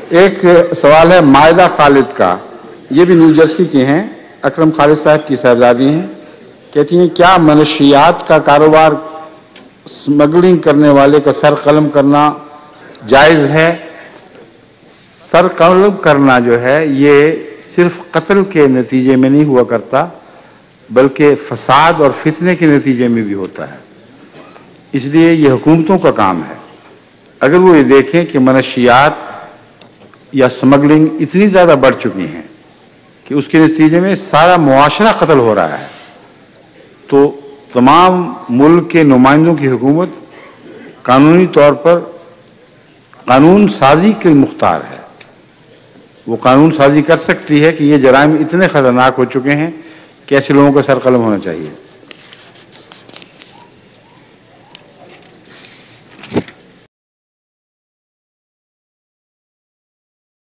ایک سوال ہے مائدہ خالد کا، یہ بھی نیو جرسی کے ہیں، اکرم خالد صاحب کی صاحبزادی ہیں، کہتی ہیں کیا منشیات کا کاروبار اسمگلنگ کرنے والے کا سر قلم کرنا جائز ہے؟ سر قلم کرنا جو ہے یہ صرف قتل کے نتیجے میں نہیں ہوا کرتا، بلکہ فساد اور فتنے کے نتیجے میں بھی ہوتا ہے۔ اس لیے یہ حکومتوں کا کام ہے، اگر وہ یہ دیکھیں کہ منشیات یا اسمگلنگ اتنی زیادہ بڑھ چکی ہیں کہ اس کے نتیجے میں سارا معاشرہ قتل ہو رہا ہے، تو تمام ملک کے نمائندوں کی حکومت قانونی طور پر قانون سازی کے مختار ہے۔ وہ قانون سازی کر سکتی ہے کہ یہ جرائم اتنے خطرناک ہو چکے ہیں کہ ایسے لوگوں کا سر قلم ہونا چاہیے۔